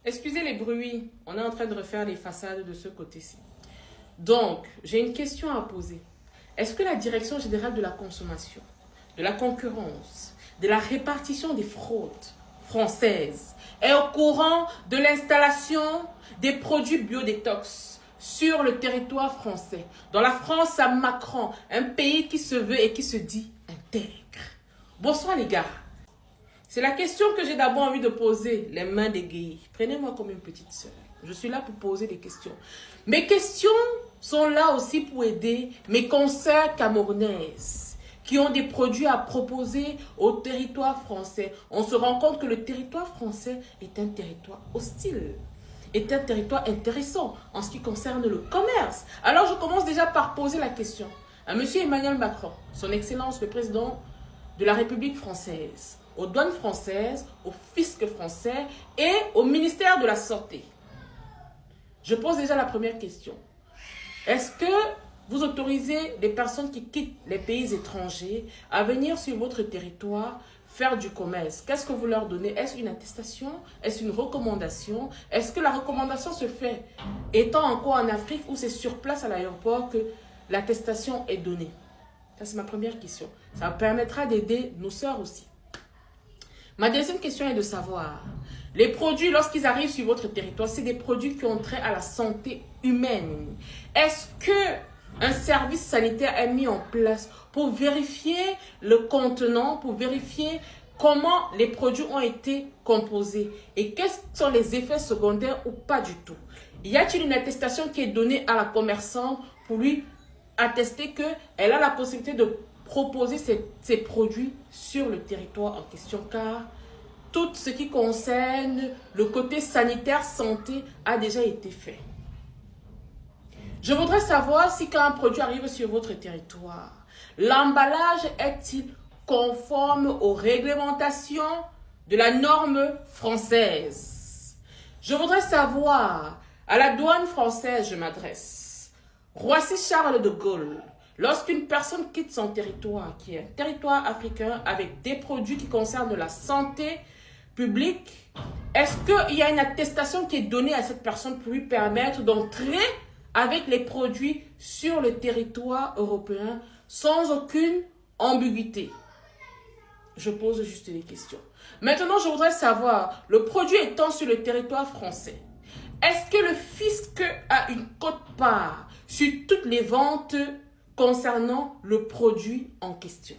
Excusez les bruits, on est en train de refaire les façades de ce côté-ci. Donc, j'ai une question à poser. Est-ce que la Direction générale de la consommation, de la concurrence, de la répartition des fraudes françaises est au courant de l'installation des produits biodétox sur le territoire français? Dans la France à Macron, un pays qui se veut et qui se dit intègre. Bonsoir les gars. C'est la question que j'ai d'abord envie de poser, les mains d'égayées. Prenez-moi comme une petite sœur. Je suis là pour poser des questions. Mes questions sont là aussi pour aider mes consoeurs camerounaises qui ont des produits à proposer au territoire français. On se rend compte que le territoire français est un territoire hostile, est un territoire intéressant en ce qui concerne le commerce. Alors je commence déjà par poser la question à M. Emmanuel Macron, son Excellence le Président de la République française, aux douanes françaises, au fisc français et au ministère de la Santé. Je pose déjà la première question. Est-ce que vous autorisez les personnes qui quittent les pays étrangers à venir sur votre territoire faire du commerce? Qu'est-ce que vous leur donnez? Est-ce une attestation? Est-ce une recommandation? Est-ce que la recommandation se fait étant encore en Afrique ou c'est sur place à l'aéroport que l'attestation est donnée? Ça, c'est ma première question. Ça permettra d'aider nos sœurs aussi. Ma deuxième question est de savoir, les produits, lorsqu'ils arrivent sur votre territoire, c'est des produits qui ont trait à la santé humaine. Est-ce qu'un service sanitaire est mis en place pour vérifier le contenant, pour vérifier comment les produits ont été composés et quels sont les effets secondaires ou pas du tout? Y a-t-il une attestation qui est donnée à la commerçante pour lui attester qu'elle a la possibilité de proposer ces produits sur le territoire en question, car tout ce qui concerne le côté sanitaire, santé a déjà été fait. Je voudrais savoir si quand un produit arrive sur votre territoire, l'emballage est-il conforme aux réglementations de la norme française? Je voudrais savoir, à la douane française, je m'adresse. Roissy-Charles de Gaulle, lorsqu'une personne quitte son territoire, qui est un territoire africain, avec des produits qui concernent la santé publique, est-ce qu'il y a une attestation qui est donnée à cette personne pour lui permettre d'entrer avec les produits sur le territoire européen sans aucune ambiguïté? Je pose juste des questions. Maintenant, je voudrais savoir, le produit étant sur le territoire français, est-ce que le fisc a une quote-part sur toutes les ventes concernant le produit en question?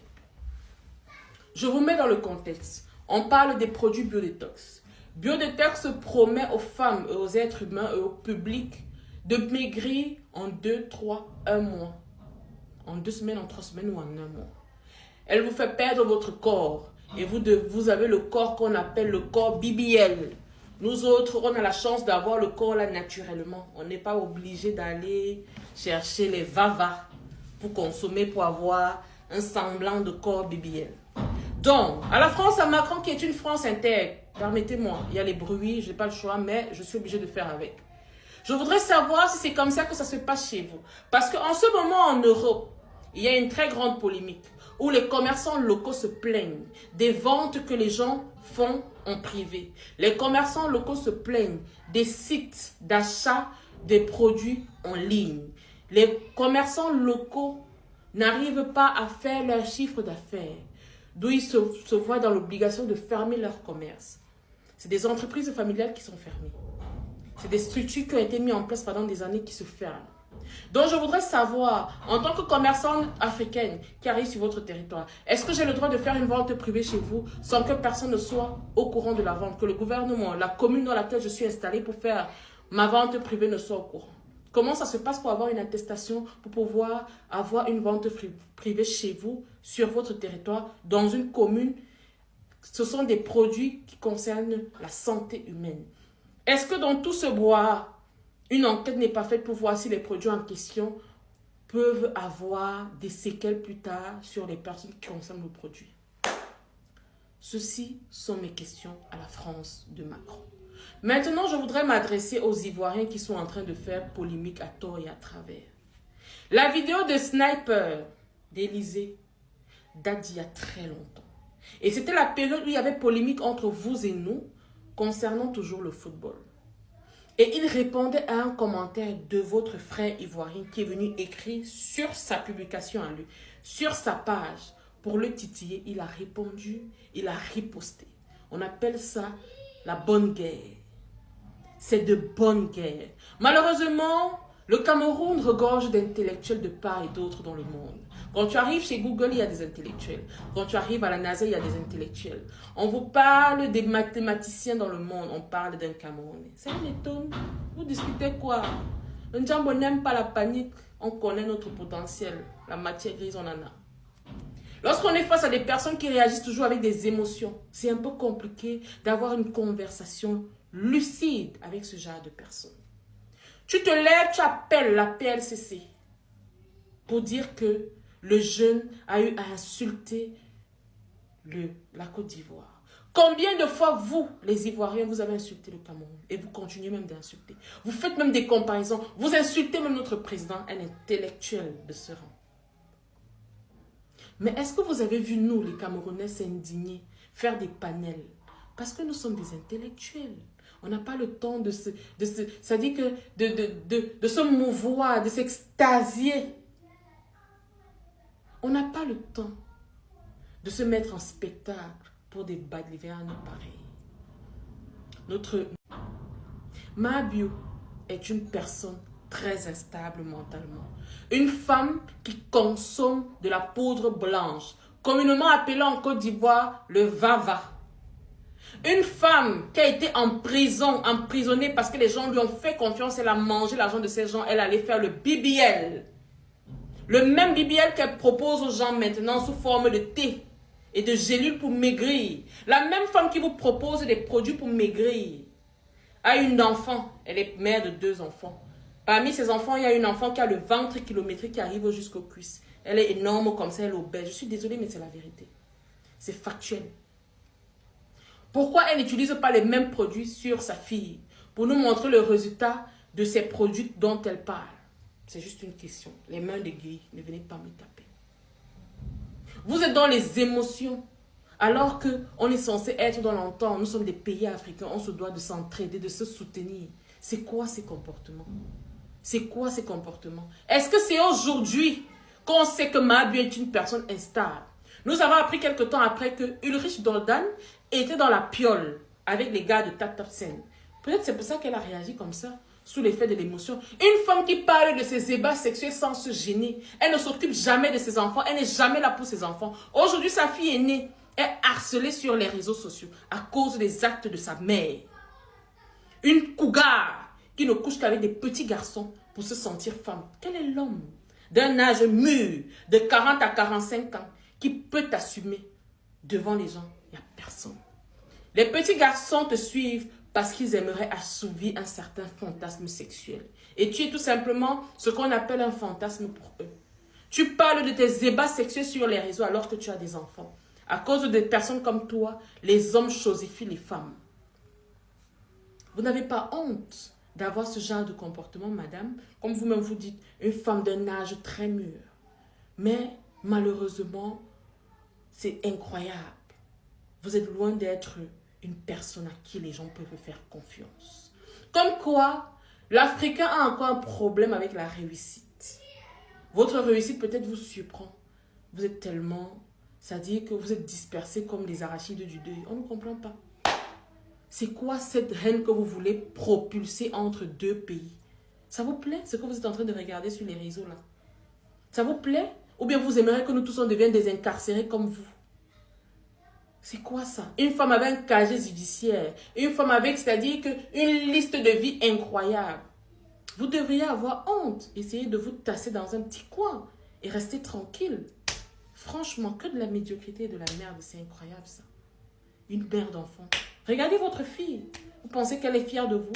Je vous mets dans le contexte. On parle des produits biodétox. Biodétox promet aux femmes et aux êtres humains et au public de maigrir en 2, 3, 1 mois. En 2 semaines, en 3 semaines ou en 1 mois. Elle vous fait perdre votre corps. Et vous avez le corps qu'on appelle le corps BBL. Nous autres, on a la chance d'avoir le corps là naturellement. On n'est pas obligé d'aller chercher les vavas pour consommer, pour avoir un semblant de corps BBL. Donc, à la France, à Macron qui est une France intègre, permettez-moi, il y a les bruits, je n'ai pas le choix, mais je suis obligée de faire avec. Je voudrais savoir si c'est comme ça que ça se passe chez vous. Parce qu'en ce moment, en Europe, il y a une très grande polémique où les commerçants locaux se plaignent des ventes que les gens font en privé. Les commerçants locaux se plaignent des sites d'achat des produits en ligne. Les commerçants locaux n'arrivent pas à faire leur chiffre d'affaires, d'où ils se voient dans l'obligation de fermer leur commerce. C'est des entreprises familiales qui sont fermées. C'est des structures qui ont été mises en place pendant des années qui se ferment. Donc, je voudrais savoir, en tant que commerçante africaine qui arrive sur votre territoire, est-ce que j'ai le droit de faire une vente privée chez vous sans que personne ne soit au courant de la vente, que le gouvernement, la commune dans laquelle je suis installée pour faire ma vente privée ne soit au courant? Comment ça se passe pour avoir une attestation, pour pouvoir avoir une vente privée chez vous, sur votre territoire, dans une commune? Ce sont des produits qui concernent la santé humaine. Est-ce que dans tout ce bois, une enquête n'est pas faite pour voir si les produits en question peuvent avoir des séquelles plus tard sur les personnes qui consomment le produit? Ceci sont mes questions à la France de Macron. Maintenant, je voudrais m'adresser aux Ivoiriens qui sont en train de faire polémique à tort et à travers. La vidéo de Sniper d'Élysée date d'il y a très longtemps. Et c'était la période où il y avait polémique entre vous et nous concernant toujours le football. Et il répondait à un commentaire de votre frère ivoirien qui est venu écrire sur sa publication à lui, sur sa page. Pour le titiller, il a répondu, il a riposté. On appelle ça la bonne guerre. C'est de bonne guerre. Malheureusement, le Cameroun regorge d'intellectuels de part et d'autre dans le monde. Quand tu arrives chez Google, il y a des intellectuels. Quand tu arrives à la NASA, il y a des intellectuels. On vous parle des mathématiciens dans le monde, on parle d'un Camerounais. Ça m'étonne. Vous discutez quoi? Le Ndjambo n'aime pas la panique. On connaît notre potentiel. La matière grise, on en a. Lorsqu'on est face à des personnes qui réagissent toujours avec des émotions, c'est un peu compliqué d'avoir une conversation lucide avec ce genre de personnes. Tu te lèves, tu appelles la PLCC pour dire que le jeune a eu à insulter la Côte d'Ivoire. Combien de fois vous, les Ivoiriens, vous avez insulté le Cameroun et vous continuez même d'insulter. Vous faites même des comparaisons. Vous insultez même notre président, un intellectuel de ce rang. Mais est-ce que vous avez vu nous, les Camerounais, s'indigner, faire des panels? Parce que nous sommes des intellectuels. On n'a pas le temps de se mouvoir, de s'extasier. On n'a pas le temps de se mettre en spectacle pour des balivernes pareils. Mabio est une personne très instable mentalement. Une femme qui consomme de la poudre blanche, communément appelée en Côte d'Ivoire le vava. Une femme qui a été en prison, emprisonnée parce que les gens lui ont fait confiance, elle a mangé l'argent de ces gens, elle allait faire le BBL. Le même BBL qu'elle propose aux gens maintenant sous forme de thé et de gélules pour maigrir. La même femme qui vous propose des produits pour maigrir a une enfant, elle est mère de 2 enfants. Parmi ces enfants, il y a une enfant qui a le ventre kilométrique qui arrive jusqu'aux cuisses. Elle est énorme comme ça, elle est obèse. Je suis désolée, mais c'est la vérité. C'est factuel. Pourquoi elle n'utilise pas les mêmes produits sur sa fille pour nous montrer le résultat de ces produits dont elle parle? C'est juste une question. Les mains de Guy, ne venez pas me taper. Vous êtes dans les émotions. Alors qu'on est censé être dans l'entente. Nous sommes des pays africains. On se doit de s'entraider, de se soutenir. C'est quoi ces comportements? C'est quoi ces comportements? Est-ce que c'est aujourd'hui qu'on sait que Mabio est une personne instable? Nous avons appris quelque temps après que Ulrich Dordan était dans la piole avec les gars de Tap Tap Sen. Peut-être c'est pour ça qu'elle a réagi comme ça, sous l'effet de l'émotion. Une femme qui parle de ses ébats sexuels sans se gêner. Elle ne s'occupe jamais de ses enfants. Elle n'est jamais là pour ses enfants. Aujourd'hui, sa fille aînée est harcelée sur les réseaux sociaux à cause des actes de sa mère. Une cougar qui ne couche qu'avec des petits garçons pour se sentir femme. Quel est l'homme d'un âge mûr de 40 à 45 ans qui peut t'assumer devant les gens? Il n'y a personne. Les petits garçons te suivent parce qu'ils aimeraient assouvir un certain fantasme sexuel. Et tu es tout simplement ce qu'on appelle un fantasme pour eux. Tu parles de tes ébats sexuels sur les réseaux alors que tu as des enfants. À cause de personnes comme toi, les hommes chosifient les femmes. Vous n'avez pas honte d'avoir ce genre de comportement, madame. Comme vous-même vous dites, une femme d'un âge très mûr. Mais malheureusement, c'est incroyable. Vous êtes loin d'être une personne à qui les gens peuvent faire confiance. Comme quoi, l'Africain a encore un problème avec la réussite. Votre réussite peut-être vous surprend. Vous êtes tellement... C'est-à-dire que vous êtes dispersés comme les arachides du deuil. On ne comprend pas. C'est quoi cette haine que vous voulez propulser entre 2 pays? Ça vous plaît, ce que vous êtes en train de regarder sur les réseaux là? Ça vous plaît? Ou bien vous aimeriez que nous tous on devienne des incarcérés comme vous? C'est quoi ça? Une femme avec un casier judiciaire. Une femme avec, c'est-à-dire une liste de vie incroyable. Vous devriez avoir honte. Essayez de vous tasser dans un petit coin et rester tranquille. Franchement, que de la médiocrité et de la merde. C'est incroyable ça. Une mère d'enfant. Regardez votre fille. Vous pensez qu'elle est fière de vous?